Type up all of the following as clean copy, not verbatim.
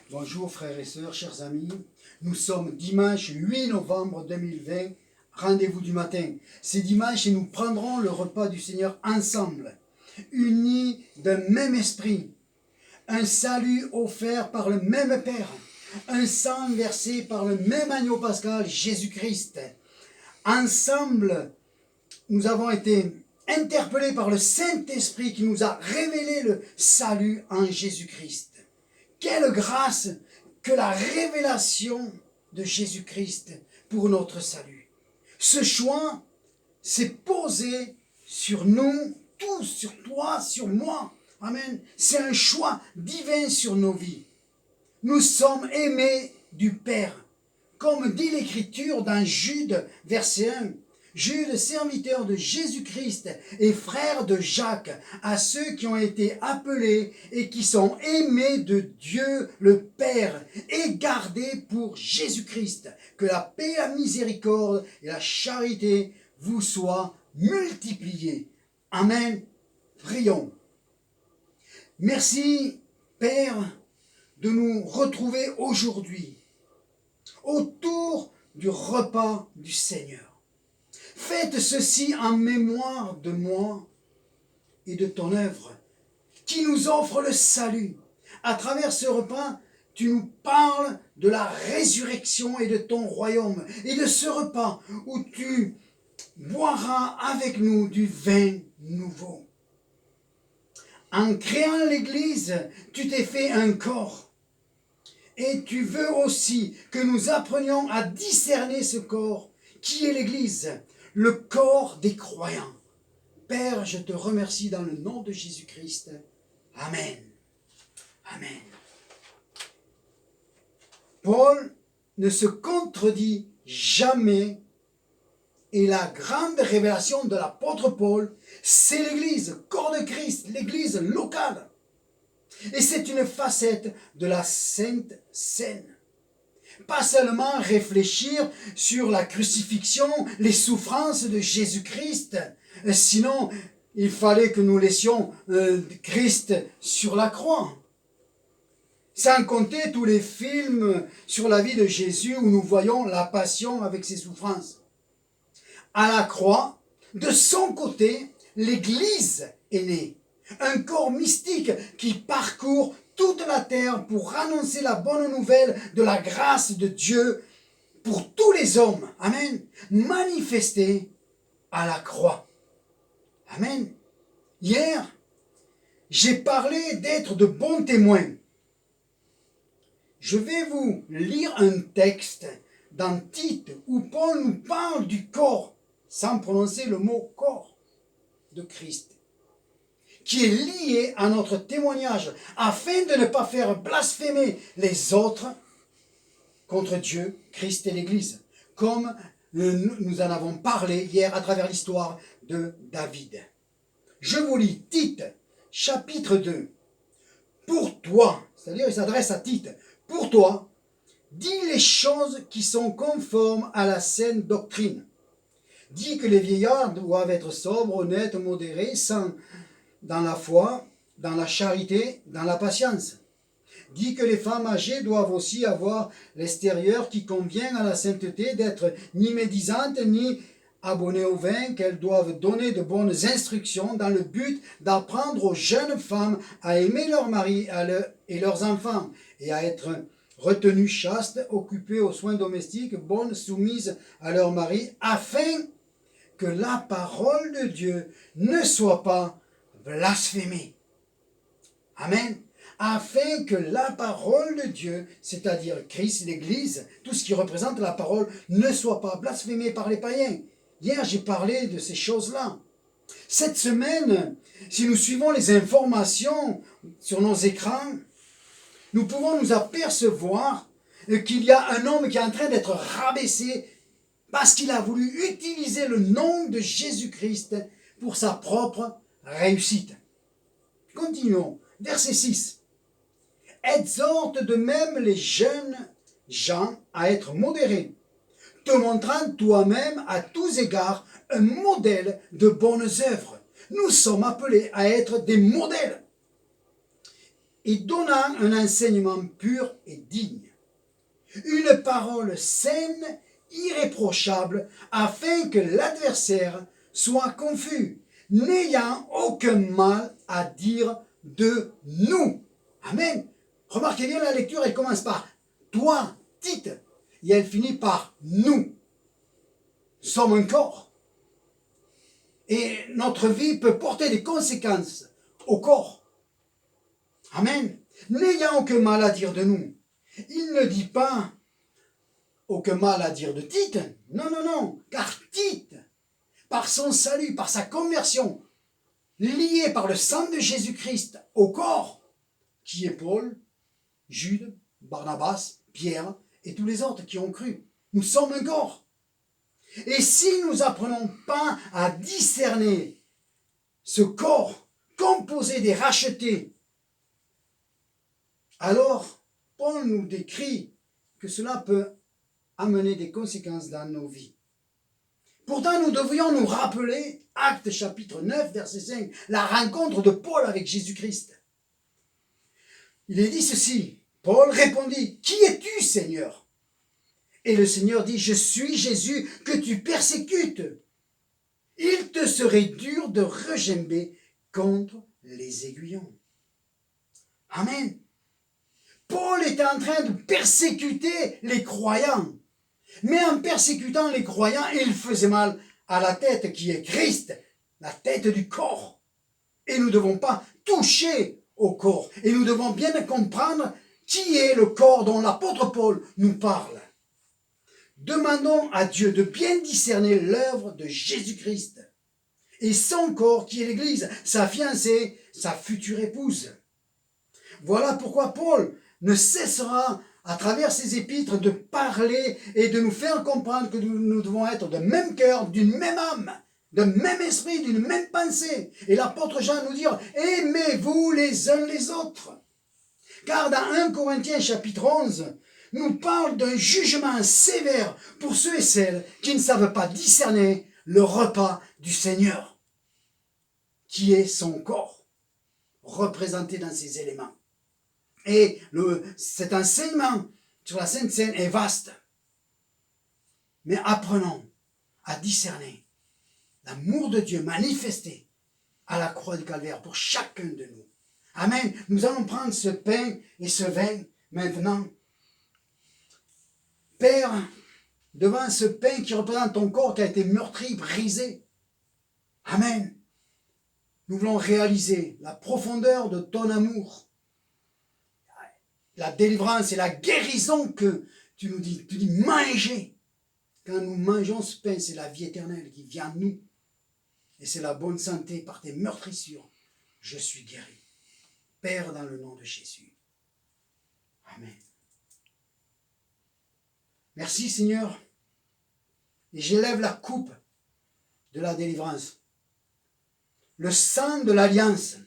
Bonjour frères et sœurs, chers amis. Nous sommes dimanche 8 novembre 2020, rendez-vous du matin. C'est dimanche et nous prendrons le repas du Seigneur ensemble, unis d'un même esprit. Un salut offert par le même Père, un sang versé par le même agneau pascal, Jésus-Christ. Ensemble, nous avons été interpellés par le Saint-Esprit qui nous a révélé le salut en Jésus-Christ. Quelle grâce que la révélation de Jésus-Christ pour notre salut. Ce choix s'est posé sur nous tous, sur toi, sur moi. Amen. C'est un choix divin sur nos vies. Nous sommes aimés du Père. Comme dit l'Écriture dans Jude, verset 1. Jude, serviteur de Jésus-Christ et frère de Jacques, à ceux qui ont été appelés et qui sont aimés de Dieu le Père et gardés pour Jésus-Christ. Que la paix, la miséricorde et la charité vous soient multipliées. Amen. Prions. Merci, Père, de nous retrouver aujourd'hui autour du repas du Seigneur. Faites ceci en mémoire de moi et de ton œuvre, qui nous offre le salut. À travers ce repas, tu nous parles de la résurrection et de ton royaume, et de ce repas où tu boiras avec nous du vin nouveau. En créant l'Église, tu t'es fait un corps. Et tu veux aussi que nous apprenions à discerner ce corps, qui est l'Église, le corps des croyants. Père, je te remercie dans le nom de Jésus-Christ. Amen. Amen. Paul ne se contredit jamais et la grande révélation de l'apôtre Paul, c'est l'Église, corps de Christ, l'Église locale. Et c'est une facette de la Sainte Seine. Pas seulement réfléchir sur la crucifixion, les souffrances de Jésus-Christ, sinon il fallait que nous laissions Christ sur la croix. Sans compter tous les films sur la vie de Jésus où nous voyons la passion avec ses souffrances. À la croix, de son côté, l'Église est née. Un corps mystique qui parcourt toute la terre pour annoncer la bonne nouvelle de la grâce de Dieu pour tous les hommes. Amen. Manifestée à la croix. Amen. Hier, j'ai parlé d'être de bons témoins. Je vais vous lire un texte dans Tite où Paul nous parle du corps, sans prononcer le mot corps de Christ, qui est lié à notre témoignage, afin de ne pas faire blasphémer les autres contre Dieu, Christ et l'Église, comme nous en avons parlé hier à travers l'histoire de David. Je vous lis Tite, chapitre 2. Pour toi, c'est-à-dire il s'adresse à Tite, pour toi, dis les choses qui sont conformes à la saine doctrine. Dis que les vieillards doivent être sobres, honnêtes, modérés, saints dans la foi, dans la charité, dans la patience. Dis que les femmes âgées doivent aussi avoir l'extérieur qui convient à la sainteté, d'être ni médisantes, ni abonnées au vin, qu'elles doivent donner de bonnes instructions dans le but d'apprendre aux jeunes femmes à aimer leurs maris et leurs enfants, et à être retenues chastes, occupées aux soins domestiques, bonnes, soumises à leurs maris, afin que la parole de Dieu ne soit pas blasphémée. Amen. Afin que la parole de Dieu, c'est-à-dire Christ, l'Église, tout ce qui représente la parole, ne soit pas blasphémée par les païens. Hier, j'ai parlé de ces choses-là. Cette semaine, si nous suivons les informations sur nos écrans, nous pouvons nous apercevoir qu'il y a un homme qui est en train d'être rabaissé parce qu'il a voulu utiliser le nom de Jésus-Christ pour sa propre réussite. Continuons. Verset 6. Exhorte de même les jeunes gens à être modérés, te montrant toi-même à tous égards un modèle de bonnes œuvres. Nous sommes appelés à être des modèles. et donnant un enseignement pur et digne. Une parole saine, irréprochable, afin que l'adversaire soit confus, n'ayant aucun mal à dire de nous. Amen. Remarquez bien la lecture, elle commence par toi, Tite, et elle finit par nous. Nous sommes un corps. Et notre vie peut porter des conséquences au corps. Amen. N'ayant aucun mal à dire de nous. Il ne dit pas aucun mal à dire de Tite. Non, non, non. Car Tite, par son salut, par sa conversion, lié par le sang de Jésus-Christ au corps, qui est Paul, Jude, Barnabas, Pierre et tous les autres qui ont cru. Nous sommes un corps. Et si nous apprenons pas à discerner ce corps composé des rachetés, alors Paul nous décrit que cela peut amener des conséquences dans nos vies. Pourtant, nous devrions nous rappeler, Actes chapitre 9, verset 5, la rencontre de Paul avec Jésus-Christ. Il est dit ceci, Paul répondit, « Qui es-tu, Seigneur ?» Et le Seigneur dit, « Je suis Jésus que tu persécutes. Il te serait dur de regimber contre les aiguillons. » Amen. Paul était en train de persécuter les croyants. Mais en persécutant les croyants, il faisait mal à la tête qui est Christ, la tête du corps. Et nous ne devons pas toucher au corps. Et nous devons bien comprendre qui est le corps dont l'apôtre Paul nous parle. Demandons à Dieu de bien discerner l'œuvre de Jésus-Christ et son corps qui est l'Église, sa fiancée, sa future épouse. Voilà pourquoi Paul ne cessera à travers ses épîtres de parler et de nous faire comprendre que nous devons être de même cœur, d'une même âme, d'un même esprit, d'une même pensée. Et l'apôtre Jean nous dit, aimez-vous les uns les autres. Car dans 1 Corinthiens chapitre 11, nous parle d'un jugement sévère pour ceux et celles qui ne savent pas discerner le repas du Seigneur, qui est son corps, représenté dans ses éléments. Et cet enseignement sur la Sainte Seine est vaste. Mais apprenons à discerner l'amour de Dieu manifesté à la croix du Calvaire pour chacun de nous. Amen. Nous allons prendre ce pain et ce vin maintenant. Père, devant ce pain qui représente ton corps qui a été meurtri, brisé. Amen. Nous voulons réaliser la profondeur de ton amour. La délivrance et la guérison que tu nous dis. Tu dis manger. Quand nous mangeons ce pain, c'est la vie éternelle qui vient à nous. Et c'est la bonne santé par tes meurtrissures. Je suis guéri. Père, dans le nom de Jésus. Amen. Merci Seigneur. Et j'élève la coupe de la délivrance. Le sang de l'alliance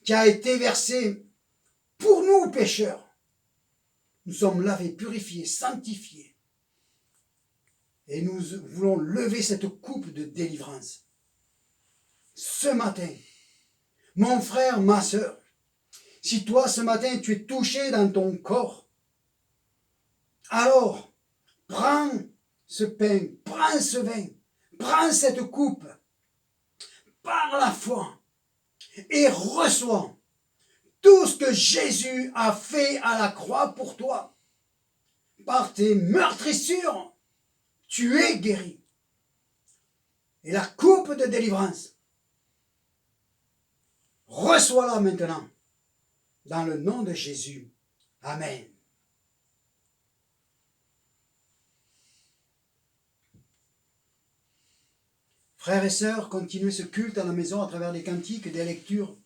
qui a été versé pour nous pécheurs. Nous sommes lavés, purifiés, sanctifiés. Et nous voulons lever cette coupe de délivrance. Ce matin, mon frère, ma sœur, si toi ce matin tu es touché dans ton corps, alors prends ce pain, prends ce vin, prends cette coupe par la foi et reçois tout ce que Jésus a fait à la croix pour toi. Par tes meurtrissures, tu es guéri. Et la coupe de délivrance, reçois-la maintenant, dans le nom de Jésus. Amen. Frères et sœurs, continuez ce culte à la maison à travers des cantiques et des lectures.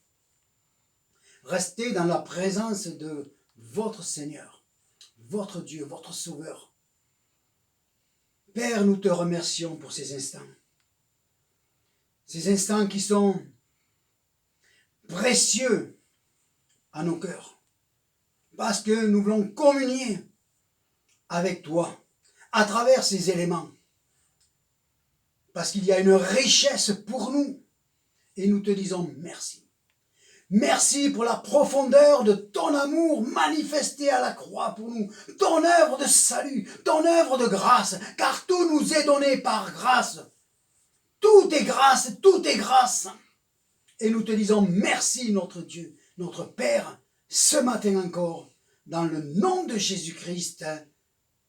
Restez dans la présence de votre Seigneur, votre Dieu, votre Sauveur. Père, nous te remercions pour ces instants. Ces instants qui sont précieux à nos cœurs. Parce que nous voulons communier avec toi à travers ces éléments. Parce qu'il y a une richesse pour nous. Et nous te disons merci. Merci pour la profondeur de ton amour manifesté à la croix pour nous, ton œuvre de salut, ton œuvre de grâce, car tout nous est donné par grâce. Tout est grâce, tout est grâce. Et nous te disons merci notre Dieu, notre Père, ce matin encore, dans le nom de Jésus-Christ.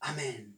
Amen.